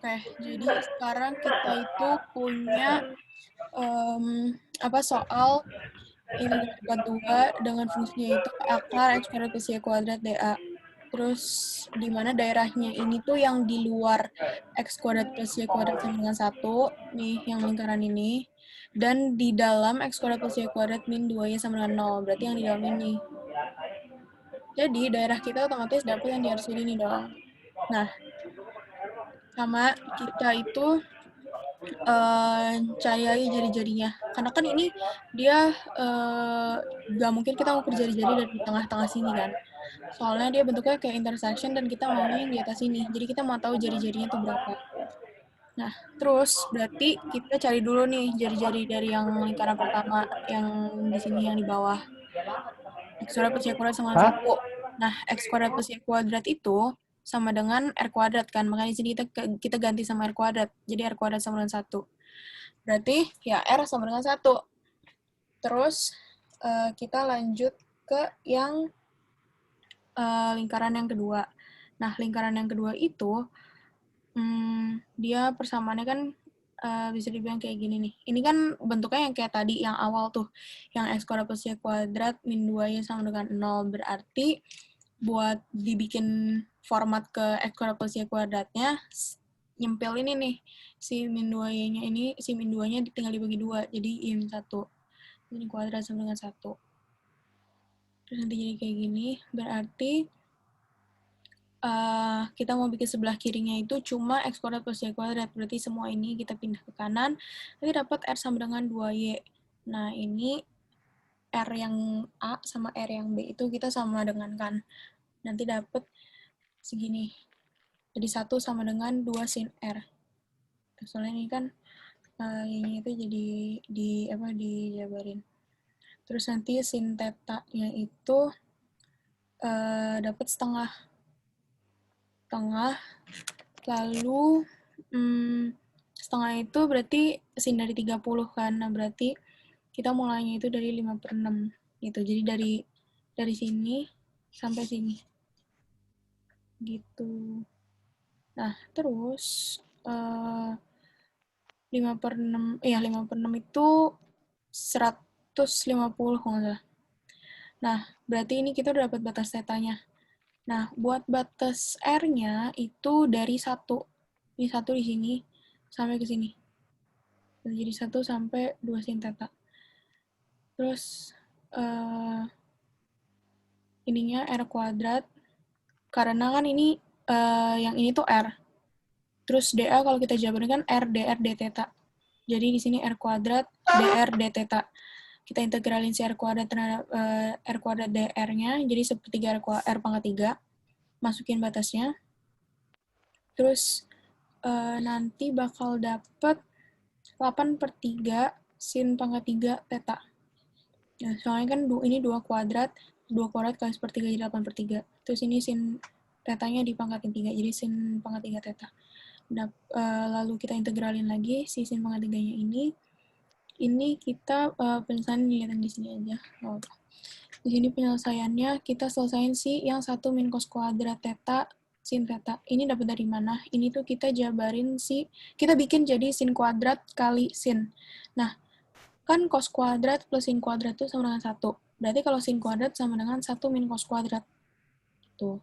Oke, jadi sekarang kita itu punya soal integral kedua dengan fungsinya itu akar X kuadrat plus Y kuadrat dA. Terus di mana daerahnya ini tuh yang di luar X kuadrat plus Y kuadrat sama dengan 1, nih yang lingkaran ini. Dan di dalam X kuadrat plus Y kuadrat min 2Y sama dengan 0, berarti yang di dalam ini. Jadi daerah kita otomatis dapat yang di RC ini dong. Nah, sama kita itu cari lagi jari-jarinya. Karena kan ini dia nggak mungkin kita ngukur jari-jari dari tengah-tengah sini kan. Soalnya dia bentuknya kayak intersection dan kita maunya yang di atas sini. Jadi kita mau tahu jari-jarinya tuh berapa. Nah, terus berarti kita cari dulu nih jari-jari dari yang lingkaran pertama, yang di sini, yang di bawah. X kuadrat plus Y kuadrat sama dengan 1. Nah, X kuadrat plus Y kuadrat itu sama dengan R kuadrat kan. Makanya di sini kita ganti sama R kuadrat. Jadi R kuadrat sama dengan 1. Berarti ya R sama dengan 1. Terus kita lanjut ke yang lingkaran yang kedua. Nah, lingkaran yang kedua itu dia persamaannya kan bisa dibilang kayak gini nih. Ini kan bentuknya yang kayak tadi, yang awal tuh. Yang X kuadrat plus Y kuadrat min 2Y sama dengan 0. Berarti buat dibikin format ke X kuadrat plus Y kuadratnya, nyempil ini nih. Si min 2Y-nya ini, si min 2-nya tinggal dibagi 2. Jadi I min 1. Ini kuadrat sama dengan 1. Terus nanti jadi kayak gini. Berarti kita mau bikin sebelah kirinya itu cuma X kuadrat plus Y kuadrat. Berarti semua ini kita pindah ke kanan. Nanti dapat R sama dengan 2Y. Nah, ini R yang A sama R yang B itu kita sama dengan kan. Nanti dapat segini. Jadi 1 sama dengan 2 sin R. Soalnya ini kan ini itu jadi dijabarin. Terus nanti sin theta-nya itu dapat setengah, lalu setengah itu berarti sin dari 30 kan. Nah, berarti kita mulainya itu dari 5/6 gitu. Jadi dari sini sampai sini. Gitu. Nah, terus 5/6 itu 150 kalau nggak salah. Nah, berarti ini kita udah dapat batas tetanya. Nah, buat batas R-nya itu dari 1. Ini 1 di sini sampai ke sini. Jadi 1 sampai 2 sin theta. Terus ininya R kuadrat. Karena kan ini yang ini tuh R. Terus dA kalau kita jabarin kan R dr d theta. Jadi di sini R kuadrat dr d theta. Kita integralin si R kuadrat terhadap R kuadrat dr-nya, jadi sepertiga R pangkat 3. Masukin batasnya. Terus nanti bakal dapet 8/3 sin pangkat 3 theta. Nah, soalnya kan ini 2 kuadrat kali sepertiga jadi 8/3. Terus ini sin tetanya dipangkatin 3, jadi sin pangkat 3 theta. Lalu kita integralin lagi si sin pangkat 3-nya ini. Ini kita penyelesaian dilihat di sini aja. Di sini penyelesaiannya kita selesain si yang 1 min cos kuadrat theta sin theta. Ini dapat dari mana? Ini tuh kita jabarin kita bikin jadi sin kuadrat kali sin. Nah, kan cos kuadrat plus sin kuadrat itu sama dengan 1. Berarti kalau sin kuadrat sama dengan 1 min cos kuadrat. Tuh.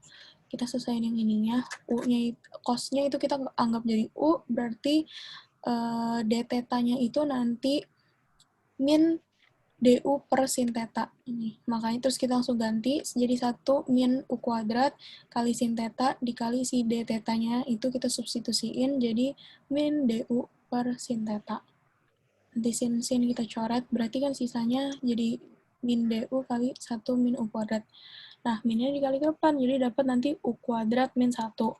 Kita selesaiin yang ininya. U-nya, cos-nya itu kita anggap jadi U, berarti d theta-nya itu nanti min du per sin theta. Ini. Makanya terus kita langsung ganti, jadi 1 min U kuadrat kali sin theta dikali si d theta-nya itu kita substitusiin jadi min du per sin theta. Nanti sin kita coret, berarti kan sisanya jadi min du kali 1 min U kuadrat. Nah, minnya dikali kapan? Jadi dapat nanti U kuadrat min 1.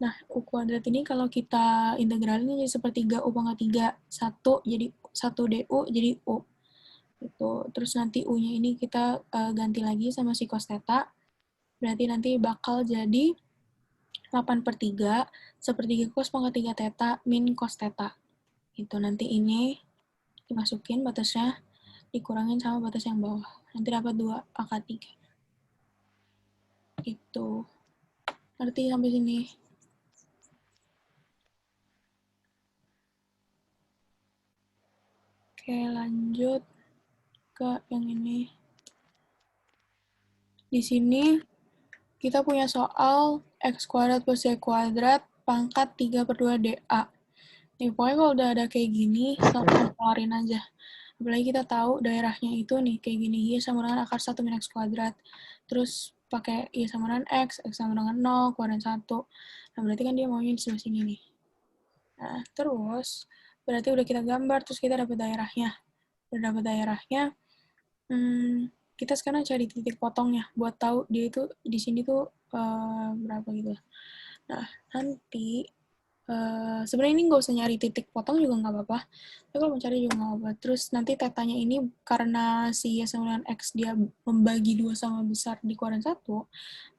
Nah, U kuadrat ini kalau kita integralin jadi sepertiga U pangkat 3. 1 jadi 1 du jadi U. Gitu. Terus nanti U-nya ini kita ganti lagi sama si cos theta. Berarti nanti bakal jadi 8/3 sepertiga cos pangkat 3 theta min cos theta. Itu nanti ini dimasukin batasnya, dikurangin sama batas yang bawah. Nanti dapat 2 pangkat 3. Itu. Ngerti sampai sini? Oke, lanjut ke yang ini. Di sini kita punya soal X kuadrat plus Y kuadrat pangkat 3/2 DA. Nih, pokoknya kalau udah ada kayak gini, langsung keluarin aja. Apalagi kita tahu daerahnya itu nih, kayak gini, Y sama dengan akar 1 min X kuadrat. Terus pakai Y sama dengan X sama dengan 0, kuadran 1. Nah, berarti kan dia maunya di sebelah sini nih. Nah, terus, berarti udah kita gambar, terus kita dapat daerahnya. Udah dapat daerahnya, kita sekarang cari titik potongnya, buat tahu dia itu di sini tuh berapa gitu. Nah, nanti, sebenarnya ini nggak usah nyari titik potong juga nggak apa-apa. Tapi kalau mau cari juga nggak apa-apa. Terus nanti tetanya ini karena si Y sama dengan X dia membagi 2 sama besar di kuadran 1,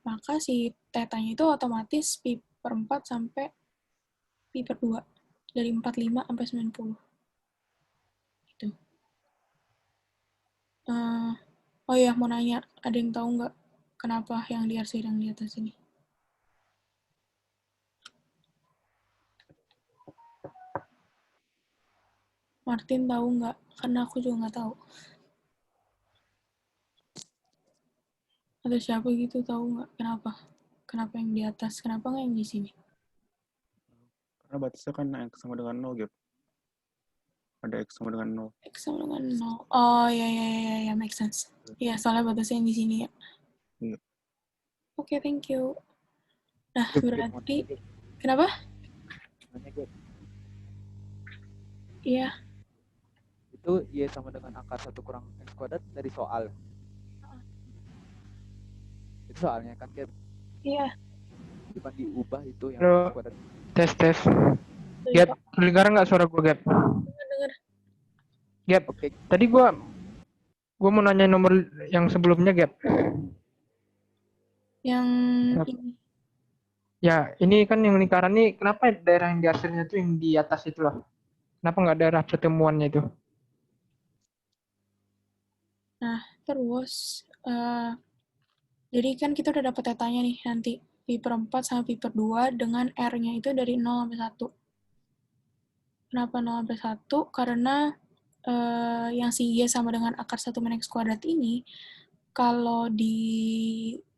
maka si tetanya itu otomatis pi per 4 sampai pi per 2. Dari 45 sampai 90. Gitu. Oh iya, mau nanya. Ada yang tahu nggak kenapa yang diarsir yang di atas ini? Martin tahu nggak? Karena aku juga nggak tahu. Atau siapa gitu tahu nggak kenapa? Kenapa yang di atas? Kenapa nggak yang di sini? Karena batasnya kan X sama dengan 0 gitu. Ada X sama dengan 0. X sama dengan 0. Oh, ya, make sense. Iya, soalnya batasnya yang di sini ya. Iya. Oke, thank you. Nah, berarti... Kenapa? Iya. Itu Y sama dengan akar 1 kurang X kuadrat dari soal. Itu soalnya kan, Gap? Iya. Cuma diubah itu yang Halo. X kuadrat. Tes. Gap, kedengaran nggak suara gue, Gap? Dengar. Gap, Oke. tadi gue mau nanya nomor yang sebelumnya, Gap. Yang Kenapa? ini. Ya, ini kan yang lingkaran nih, kenapa daerah yang diarsirnya tuh yang di atas itu loh? Kenapa nggak daerah pertemuannya itu? Nah, terus... jadi kan kita udah dapat tetanya nih nanti. Pi per 4 sama pi per 2 dengan R-nya itu dari 0 sampai 1. Kenapa 0 sampai 1? Karena yang si Y sama dengan akar 1 min X kuadrat ini, kalau dibongkar,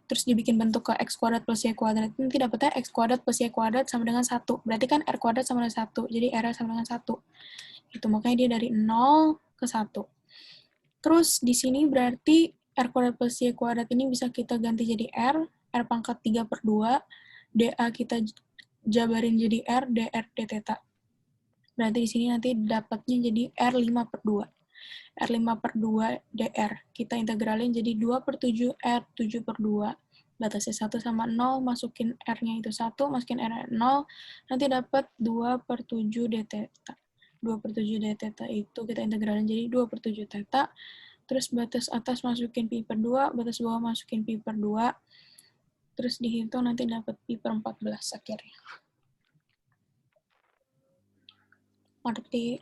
terus dibikin bentuk ke X kuadrat plus Y kuadrat, nanti dapetnya X kuadrat plus Y kuadrat sama dengan 1. Berarti kan R kuadrat sama dengan 1. Jadi R sama dengan 1. Itu makanya dia dari 0 ke 1. Terus di sini berarti R kuadrat plus Y kuadrat ini bisa kita ganti jadi R pangkat 3/2, DA kita jabarin jadi R, DR, D theta. Berarti di sini nanti dapatnya jadi R5/2. R5/2 DR. Kita integralin jadi 2/7 R 7/2. Batasnya 1 sama 0, masukin R-nya itu 1, masukin R-nya 0, nanti dapat 2/7 D theta. 2/7 D theta itu kita integralin jadi 2/7 theta. Terus batas atas masukin pi per 2, batas bawah masukin pi per 2, terus dihitung nanti dapat pi per 14 akhirnya. Ngerti?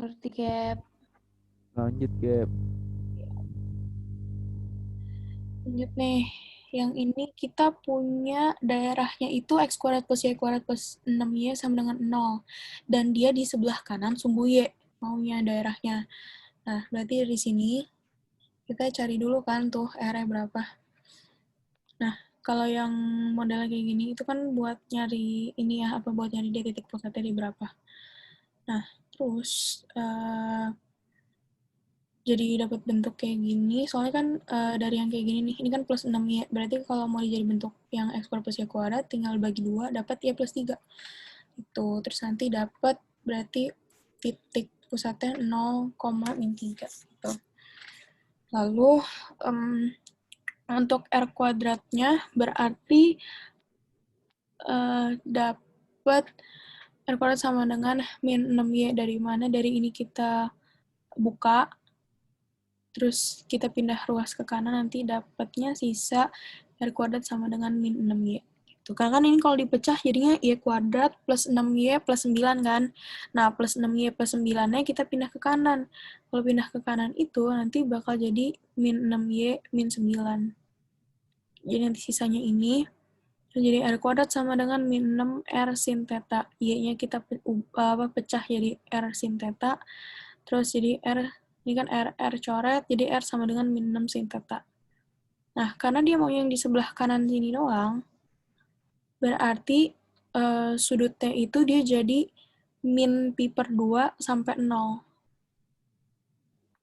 Ngerti, Gap. Lanjut, Gap. Lanjut nih. Yang ini kita punya daerahnya itu X kuadrat plus Y kuadrat plus 6Y sama dengan 0. Dan dia di sebelah kanan sumbu Y, maunya daerahnya. Nah, berarti dari sini kita cari dulu kan tuh R-nya berapa. Nah, kalau yang modelnya kayak gini, itu kan buat nyari ini ya, buat nyari dia titik pusatnya di berapa. Nah, terus jadi dapat bentuk kayak gini, soalnya kan dari yang kayak gini nih, ini kan plus 6 ya, berarti kalau mau jadi bentuk yang X kuadrat plus Y kuadrat, tinggal bagi 2, dapat Y plus 3. Itu, terus nanti dapat berarti titik pusatnya 0,3. Gitu. Lalu, untuk R kuadratnya berarti dapat R kuadrat sama dengan min 6Y dari mana? Dari ini kita buka, terus kita pindah ruas ke kanan, nanti dapatnya sisa R kuadrat sama dengan min 6Y. Gitu. Karena kan ini kalau dipecah jadinya Y kuadrat plus 6Y plus 9 kan. Nah, plus 6Y plus 9-nya kita pindah ke kanan. Kalau pindah ke kanan itu nanti bakal jadi min 6Y min 9. Jadi nanti sisanya ini Jadi R kuadrat sama dengan min 6 R sin theta. Y-nya kita pecah jadi R sin theta. Terus jadi R, ini kan R coret, jadi R sama dengan min 6 sin theta. Nah, karena dia mau yang di sebelah kanan sini doang, berarti sudut T itu dia jadi min pi per 2 sampai 0.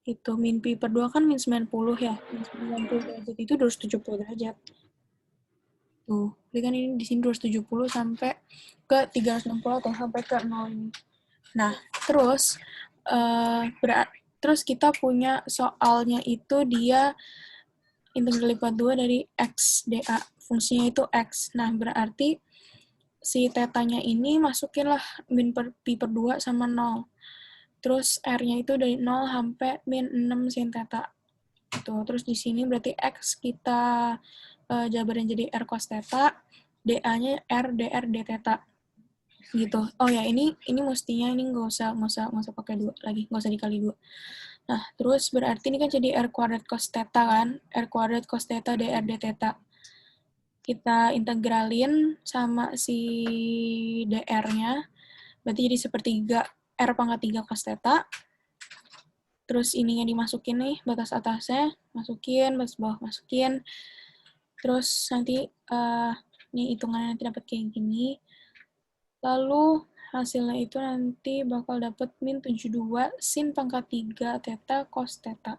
Itu min pi per 2 kan min 90 ya. Min 90 derajat itu 270 derajat. Tuh, jadi kan ini di sini 270 sampai ke 360 atau sampai ke 0 ini. Nah, terus terus kita punya soalnya itu dia integral lipat 2 dari x dA. Fungsinya itu x. Nah, berarti si tetanya ini masukinlah min pi per 2 sama 0. Terus R-nya itu dari 0 sampai min 6 sin theta. Tuh, terus di sini berarti X kita jabarin jadi R cos theta, dA-nya R dR d theta. Gitu. Oh ya, ini mestinya ini nggak usah pakai 2 lagi, nggak usah dikali 2. Nah, terus berarti ini kan jadi R kuadrat cos theta kan? R kuadrat cos theta dR d theta. Kita integralin sama si dr-nya, berarti jadi sepertiga R pangkat 3 cos theta. Terus ininya dimasukin nih, batas atasnya, masukin, batas bawah masukin. Terus nanti, ini hitungannya nanti dapat kayak gini. Lalu hasilnya itu nanti bakal dapat min 72 sin pangkat 3 theta cos theta.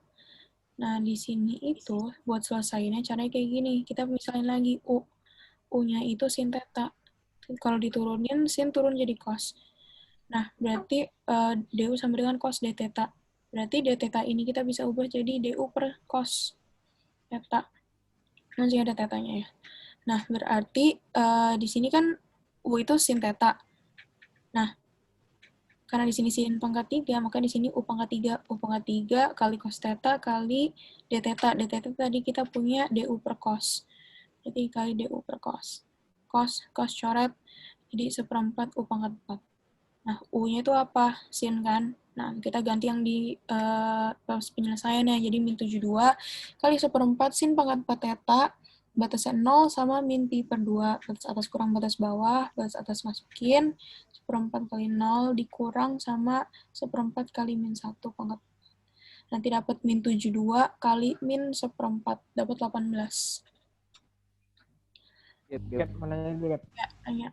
Nah, di sini itu buat selesainya caranya kayak gini. Kita misalin lagi U. U-nya itu sin theta. Kalau diturunin, sin turun jadi cos. Nah, berarti DU sama dengan cos d theta. Berarti d theta ini kita bisa ubah jadi DU per cos theta. Masih ada tetanya ya. Nah, berarti di sini kan U itu sin theta. Nah, karena di sini sin pangkat 3, maka di sini U pangkat 3. U pangkat 3 kali cos theta kali d theta. D theta tadi kita punya DU per cos. Jadi kali DU per cos. Cos coret, jadi 1/4 U pangkat 4. Nah, U-nya itu apa? Sin kan? Nah, kita ganti yang di penyelesaiannya. Jadi min 72 kali 1/4 sin pangkat 4 theta, batasnya 0 sama min pi per 2. Batas atas kurang batas bawah, batas atas masukin, 1/4 kali 0 dikurang sama 1/4 kali min 1 pangkat. Nanti dapat min 72 kali min 1/4, dapat 18. Gap, mana dulu, Gap? Ya, tanya.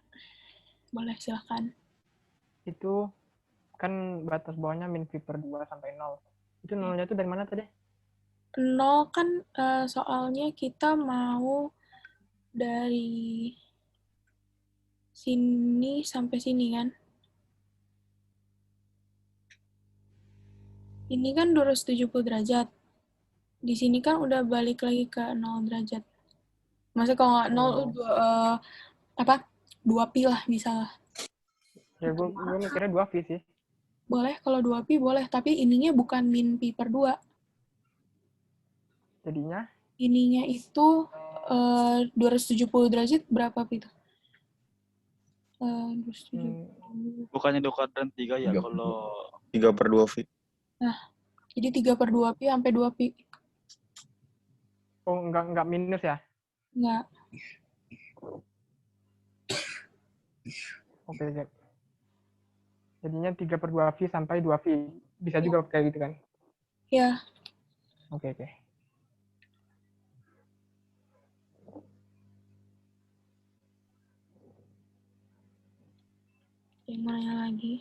Boleh, silakan. Itu kan batas bawahnya min pi per 2 sampai 0. Itu nolnya itu dari mana tadi? 0 kan soalnya kita mau dari sini sampai sini kan. Ini kan 270 derajat. Di sini kan udah balik lagi ke 0 derajat. Maksudnya kalau nggak 0, 2 pi lah bisa lah. Ya, gue mikirnya 2 pi sih. Boleh, kalau 2 pi boleh. Tapi ininya bukan min pi per 2. Jadinya? Ininya itu 270 derajat berapa pi itu? 270. Bukannya 2 kuadran 3 ya kalau 3/2 V. Nah, jadi 3/2 pi sampai 2 pi. Oh, enggak minus ya? Enggak. Oke, Gap. Jadinya 3/2 pi sampai 2 pi. Bisa juga kayak gitu kan? Ya. Oke. Yang mana lagi?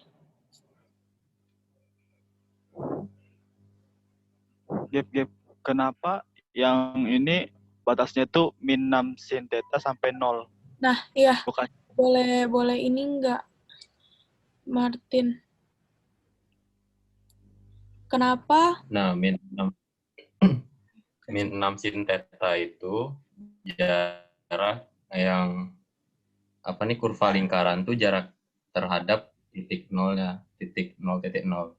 gap. Kenapa yang ini batasnya tuh min 6 sin theta sampai 0? Nah, iya. Bukan. Boleh ini enggak, Martin? Kenapa? Nah, min 6 sin theta itu jarak yang kurva lingkaran tuh jarak terhadap titik nolnya, titik 0,0.